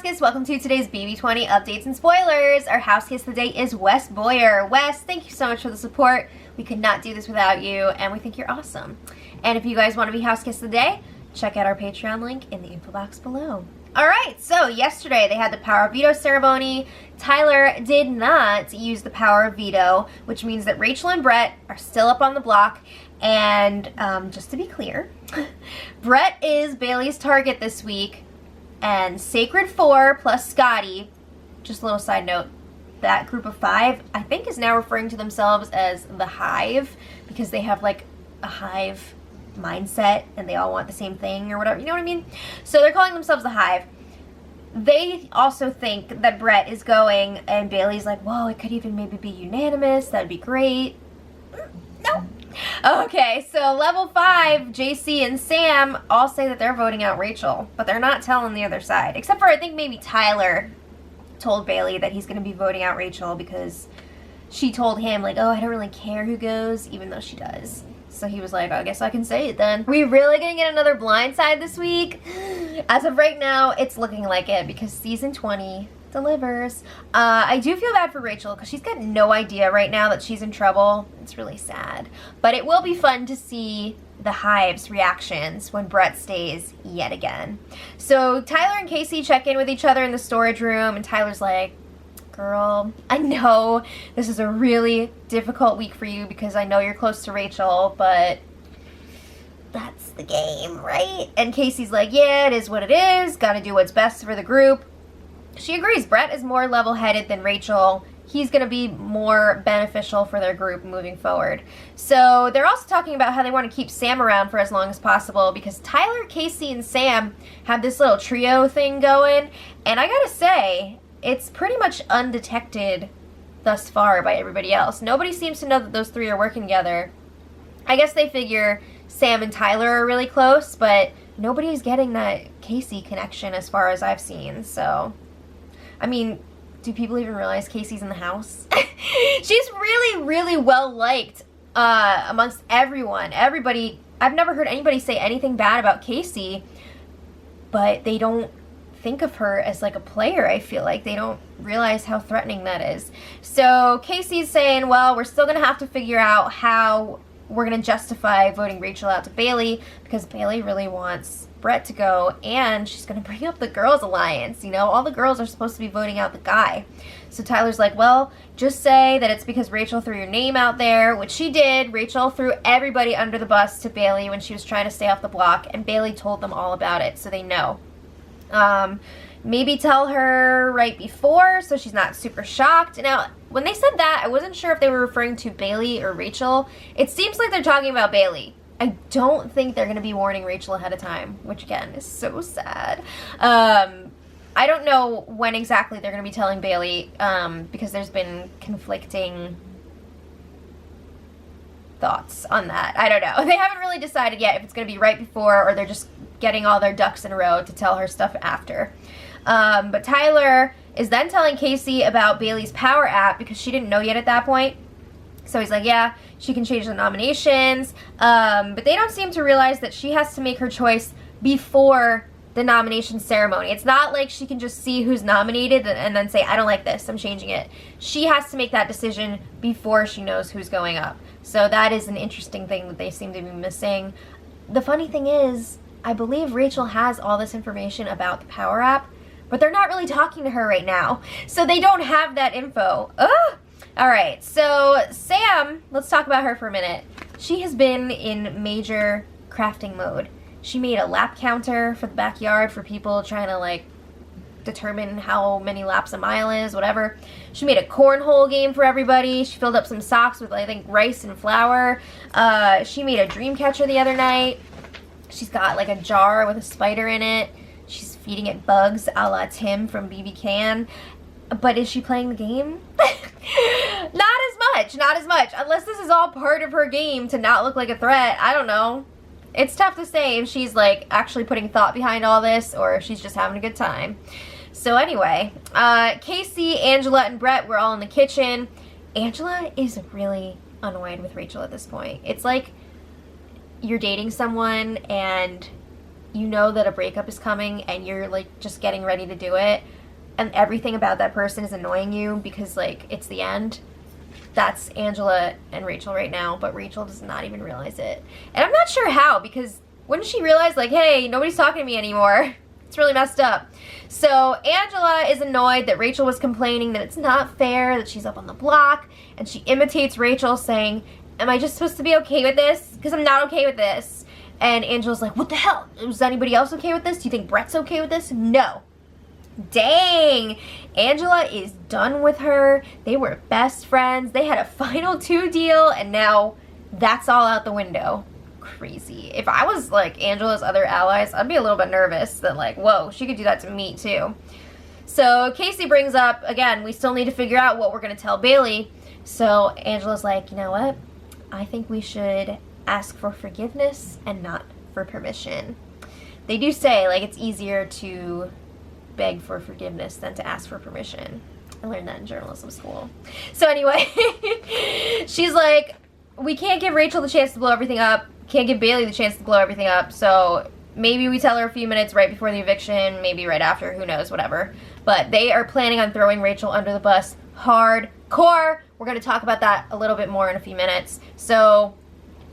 Housekiss, welcome to today's BB20 updates and spoilers. Our Housekiss of the day is Wes Boyer. Wes, thank you so much for the support. We could not do this without you, and we think you're awesome. And if you guys want to be Housekiss of the day, check out our Patreon link in the info box below. Alright, so yesterday they had the Power of Veto ceremony. Tyler did not use the Power of Veto, which means that Rachel and Brett are still up on the block. And just to be clear, Brett is Bailey's target this week. And Sacred 4 plus Scotty, just a little side note, that group of 5, I think is now referring to themselves as the Hive, because they have like a hive mindset and they all want the same thing or whatever, you know what I mean? So they're calling themselves the Hive. They also think that Brett is going, and Bailey's like, whoa, it could even maybe be unanimous, that'd be great. No. Okay, so level 5, JC and Sam all say that they're voting out Rachel, but they're not telling the other side. Except for I think maybe Tyler told Bailey that he's going to be voting out Rachel because she told him like, oh, I don't really care who goes, even though she does. So he was like, I guess I can say it then. Are we really going to get another blindside this week? As of right now, it's looking like it because season 20 delivers. I do feel bad for Rachel because she's got no idea right now that she's in trouble. It's really sad. But it will be fun to see the Hive's reactions when Brett stays yet again. So Tyler and Casey check in with each other in the storage room, and Tyler's like, girl, I know this is a really difficult week for you because I know you're close to Rachel, but that's the game, right? And Casey's like, yeah, it is what it is. Gotta do what's best for the group. She agrees. Brett is more level-headed than Rachel. He's going to be more beneficial for their group moving forward. So they're also talking about how they want to keep Sam around for as long as possible because Tyler, Casey, and Sam have this little trio thing going. And I gotta say, it's pretty much undetected thus far by everybody else. Nobody seems to know that those three are working together. I guess they figure Sam and Tyler are really close, but nobody's getting that Casey connection as far as I've seen, so I mean, do people even realize Casey's in the house? She's really, really well liked amongst everyone. Everybody, I've never heard anybody say anything bad about Casey, but they don't think of her as like a player, I feel like. They don't realize how threatening that is. So Casey's saying, well, we're still going to have to figure out how we're going to justify voting Rachel out to Bailey because Bailey really wants Brett to go, and she's going to bring up the girls' alliance. You know, all the girls are supposed to be voting out the guy. So Tyler's like, well, just say that it's because Rachel threw your name out there, which she did. Rachel threw everybody under the bus to Bailey when she was trying to stay off the block, and Bailey told them all about it, so they know. Maybe tell her right before so she's not super shocked. Now, when they said that, I wasn't sure if they were referring to Bailey or Rachel. It seems like they're talking about Bailey. I don't think they're going to be warning Rachel ahead of time, which again is so sad. I don't know when exactly they're going to be telling Bailey because there's been conflicting thoughts on that. I don't know. They haven't really decided yet if it's going to be right before or they're just getting all their ducks in a row to tell her stuff after. But Tyler is then telling Casey about Bailey's power app because she didn't know yet at that point. So he's like, yeah, she can change the nominations, but they don't seem to realize that she has to make her choice before the nomination ceremony. It's not like she can just see who's nominated and then say, I don't like this, I'm changing it. She has to make that decision before she knows who's going up. So that is an interesting thing that they seem to be missing. The funny thing is, I believe Rachel has all this information about the power app, but they're not really talking to her right now. So they don't have that info. Ugh! Alright, so Sam, let's talk about her for a minute. She has been in major crafting mode. She made a lap counter for the backyard for people trying to like determine how many laps a mile is, whatever. She made a cornhole game for everybody. She filled up some socks with I think rice and flour. She made a dream catcher the other night. She's got like a jar with a spider in it. She's feeding it bugs a la Tim from BB Can. But is she playing the game? Not as much. Unless this is all part of her game to not look like a threat. I don't know. It's tough to say if she's like actually putting thought behind all this or if she's just having a good time. So anyway, Casey, Angela, and Brett were all in the kitchen. Angela is really annoyed with Rachel at this point. It's like you're dating someone and you know that a breakup is coming and you're like just getting ready to do it, and everything about that person is annoying you because like it's the end. That's Angela and Rachel right now, but Rachel does not even realize it. And I'm not sure how, because wouldn't she realize like, hey, nobody's talking to me anymore? It's really messed up. So Angela is annoyed that Rachel was complaining that it's not fair that she's up on the block, and she imitates Rachel saying, am I just supposed to be okay with this? Because I'm not okay with this. And Angela's like, what the hell? Is anybody else okay with this? Do you think Brett's okay with this? No. Dang. Angela is done with her. They were best friends. They had a final 2 deal, and now that's all out the window. Crazy. If I was like Angela's other allies, I'd be a little bit nervous that like, whoa, she could do that to me too. So Casey brings up, again, we still need to figure out what we're going to tell Bailey. So Angela's like, you know what? I think we should ask for forgiveness and not for permission. They do say like it's easier to beg for forgiveness than to ask for permission. I learned that in journalism school. So anyway, she's like, we can't give Rachel the chance to blow everything up. Can't give Bailey the chance to blow everything up. So maybe we tell her a few minutes right before the eviction, maybe right after, who knows, whatever. But they are planning on throwing Rachel under the bus hardcore. We're going to talk about that a little bit more in a few minutes. So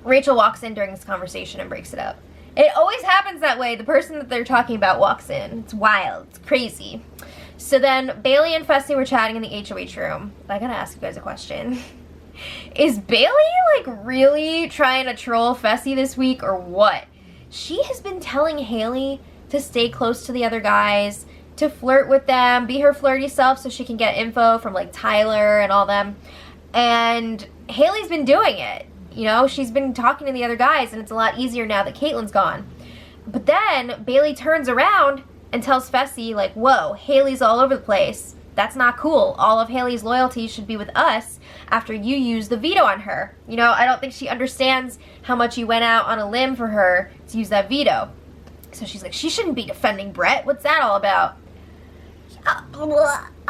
Rachel walks in during this conversation and breaks it up. It always happens that way. The person that they're talking about walks in. It's wild. It's crazy. So then Bailey and Fessy were chatting in the HOH room. I gotta ask you guys a question. Is Bailey like really trying to troll Fessy this week or what? She has been telling Haley to stay close to the other guys, to flirt with them, be her flirty self so she can get info from like Tyler and all them. And Haley's been doing it. You know, she's been talking to the other guys, and it's a lot easier now that Caitlin's gone. But then Bailey turns around and tells Fessy, like, whoa, Haley's all over the place. That's not cool. All of Haley's loyalty should be with us after you use the veto on her. You know, I don't think she understands how much you went out on a limb for her to use that veto. So she's like, she shouldn't be defending Brett. What's that all about?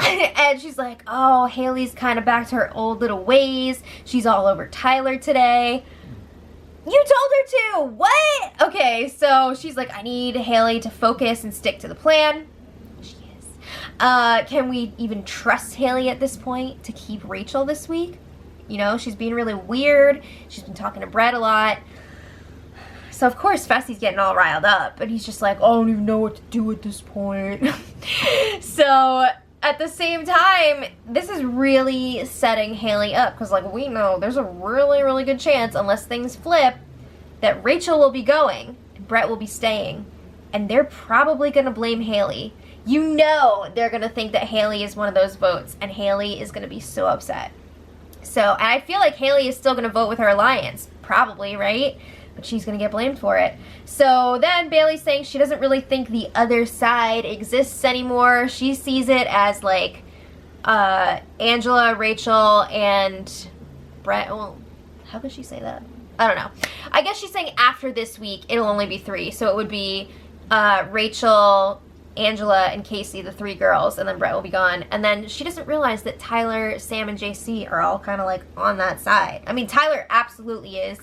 And she's like, oh, Haley's kind of back to her old little ways. She's all over Tyler today. You told her to. What? Okay, so she's like, I need Haley to focus and stick to the plan. She is. Can we even trust Haley at this point to keep Rachel this week? You know, she's being really weird. She's been talking to Brett a lot. So of course Fessy's getting all riled up, and he's just like, I don't even know what to do at this point. So at the same time, this is really setting Haley up, because like we know there's a really, really good chance, unless things flip, that Rachel will be going and Brett will be staying, and they're probably gonna blame Haley. You know they're gonna think that Haley is one of those votes, and Haley is gonna be so upset. So, and I feel like Haley is still gonna vote with her alliance, probably, right? But she's gonna get blamed for it. So then Bailey's saying she doesn't really think the other side exists anymore. She sees it as like Angela, Rachel, and Brett. Well, how could she say that? I don't know. I guess she's saying after this week it'll only be 3. So it would be Rachel, Angela, and Casey, the 3 girls, and then Brett will be gone. And then she doesn't realize that Tyler, Sam, and JC are all kind of like on that side. I mean, Tyler absolutely is.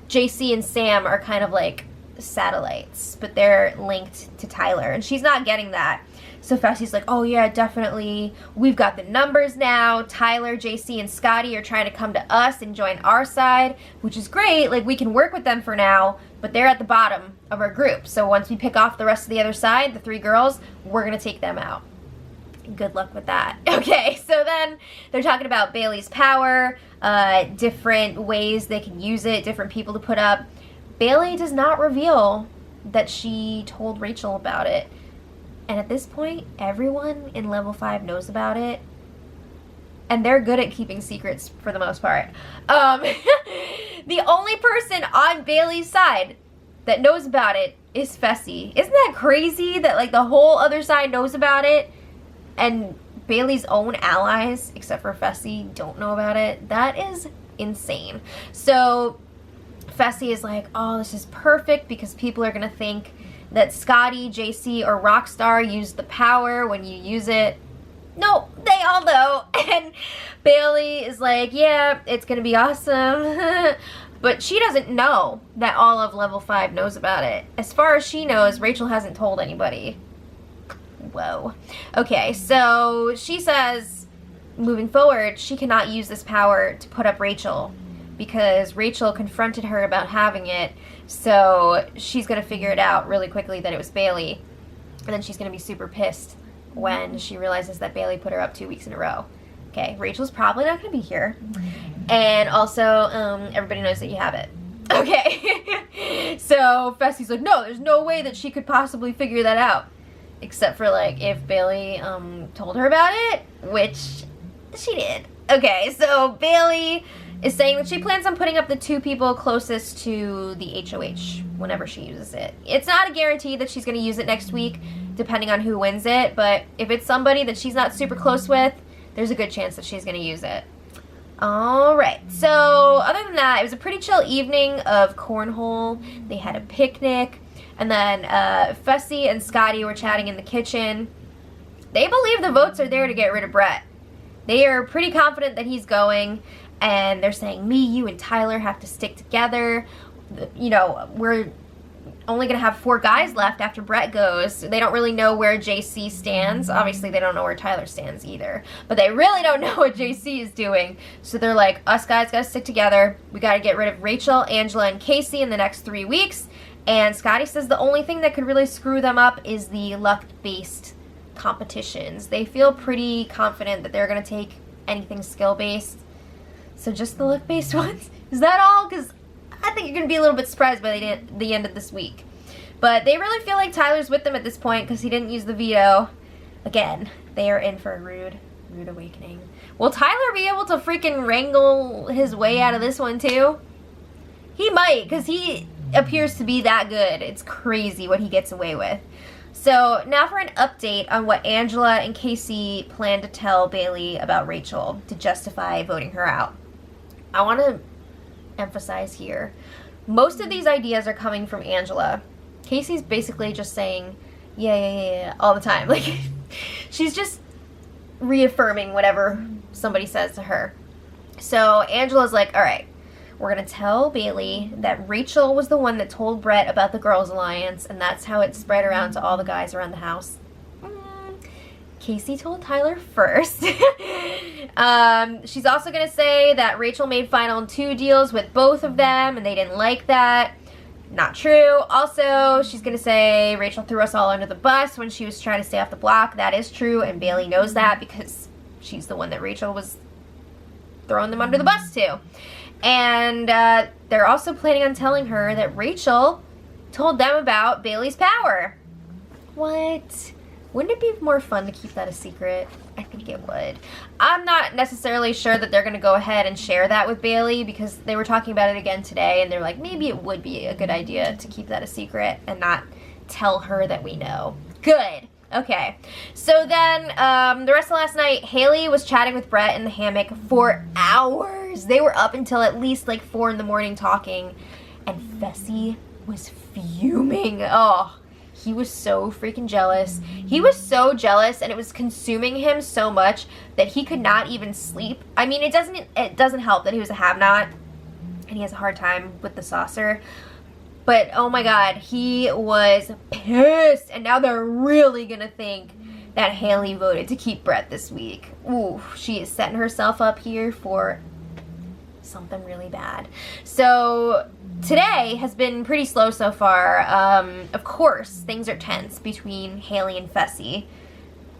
JC and Sam are kind of like satellites, but they're linked to Tyler, and she's not getting that. So Fessy's like, oh yeah, definitely. We've got the numbers now. Tyler, JC, and Scotty are trying to come to us and join our side, which is great. Like, we can work with them for now, but they're at the bottom of our group. So once we pick off the rest of the other side, the 3 girls, we're going to take them out. Good luck with that. Okay, so then they're talking about Bailey's power, different ways they can use it, different people to put up. Bailey does not reveal that she told Rachel about it. And at this point, everyone in level 5 knows about it. And they're good at keeping secrets for the most part. The only person on Bailey's side that knows about it is Fessy. Isn't that crazy that like the whole other side knows about it? And Bailey's own allies, except for Fessy, don't know about it? That is insane. So Fessy is like, oh, this is perfect because people are going to think that Scotty, JC, or Rockstar used the power when you use it. No, they all know. And Bailey is like, yeah, it's going to be awesome. But she doesn't know that all of level 5 knows about it. As far as she knows, Rachel hasn't told anybody. Whoa. Okay, so she says, moving forward, she cannot use this power to put up Rachel because Rachel confronted her about having it, so she's going to figure it out really quickly that it was Bailey, and then she's going to be super pissed when she realizes that Bailey put her up 2 weeks in a row. Okay, Rachel's probably not going to be here, and also, everybody knows that you have it. Okay, so Fessy's like, no, there's no way that she could possibly figure that out. Except for, like, if Bailey, told her about it, which she did. Okay, so Bailey is saying that she plans on putting up the 2 people closest to the HOH whenever she uses it. It's not a guarantee that she's going to use it next week, depending on who wins it, but if it's somebody that she's not super close with, there's a good chance that she's going to use it. Alright, so other than that, it was a pretty chill evening of cornhole. They had a picnic. And then Fessy and Scotty were chatting in the kitchen. They believe the votes are there to get rid of Brett. They are pretty confident that he's going. And they're saying, me, you, and Tyler have to stick together. You know, we're only going to have 4 guys left after Brett goes. They don't really know where JC stands. Obviously, they don't know where Tyler stands either. But they really don't know what JC is doing. So they're like, us guys got to stick together. We got to get rid of Rachel, Angela, and Casey in the next 3 weeks. And Scotty says the only thing that could really screw them up is the luck-based competitions. They feel pretty confident that they're going to take anything skill-based. So just the luck-based ones? Is that all? Because I think you're going to be a little bit surprised by the end of this week. But they really feel like Tyler's with them at this point because he didn't use the veto. Again, they are in for a rude awakening. Will Tyler be able to freaking wrangle his way out of this one too? He might, because he appears to be that good. It's crazy what he gets away with. So now for an update on what Angela and Casey plan to tell Bailey about Rachel to justify voting her out. I want to emphasize here, most of these ideas are coming from Angela. Casey's basically just saying, yeah, all the time. Like, she's just reaffirming whatever somebody says to her. So Angela's like, all right, we're going to tell Bailey that Rachel was the one that told Brett about the Girls Alliance, and that's how it spread around to all the guys around the house. Casey told Tyler first. She's also going to say that Rachel made final 2 deals with both of them, and they didn't like that. Not true. Also, she's going to say Rachel threw us all under the bus when she was trying to stay off the block. That is true, and Bailey knows that because she's the one that Rachel was throwing them under the bus to. And they're also planning on telling her that Rachel told them about Bailey's power. What? Wouldn't it be more fun to keep that a secret? I think it would. I'm not necessarily sure that they're going to go ahead and share that with Bailey because they were talking about it again today and they're like, maybe it would be a good idea to keep that a secret and not tell her that we know. Good. Okay. So then the rest of last night, Haley was chatting with Brett in the hammock for hours. They were up until at least like 4 in the morning talking, and Fessy was fuming. Oh, he was so freaking jealous. He was so jealous, and it was consuming him so much that he could not even sleep. I mean, it doesn't help that he was a have-not, and he has a hard time with the saucer. But, oh my god, he was pissed, and now they're really gonna think that Haley voted to keep Brett this week. Ooh, she is setting herself up here for something really bad. So today has been pretty slow so far. Of course, things are tense between Haley and Fessy.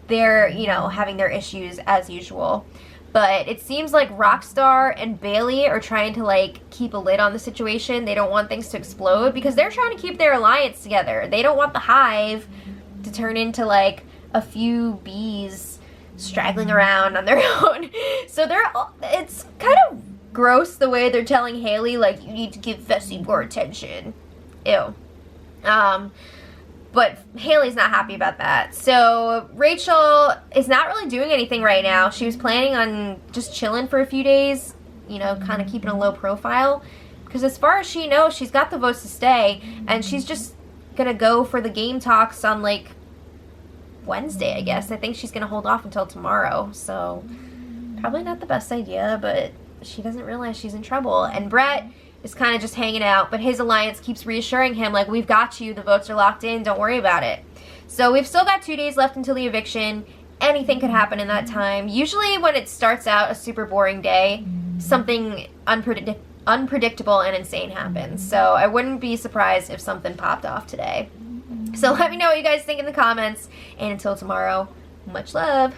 They're, you know, having their issues as usual. But it seems like Rockstar and Bailey are trying to, like, keep a lid on the situation. They don't want things to explode because they're trying to keep their alliance together. They don't want the hive to turn into, like, a few bees straggling around on their own. So it's kind of gross the way they're telling Haley, like, you need to give Fessy more attention. Ew. But Haley's not happy about that. So Rachel is not really doing anything right now. She was planning on just chilling for a few days, you know, kind of keeping a low profile. Because as far as she knows, she's got the votes to stay. And she's just going to go for the game talks on, like, Wednesday, I guess. I think she's going to hold off until tomorrow. So probably not the best idea, but she doesn't realize she's in trouble. And Brett is kind of just hanging out, but his alliance keeps reassuring him, like, we've got you, the votes are locked in, don't worry about it. So we've still got 2 days left until the eviction. Anything could happen in that time. Usually when it starts out a super boring day, something unpredictable and insane happens. So I wouldn't be surprised if something popped off today. So let me know what you guys think in the comments, and until tomorrow, much love.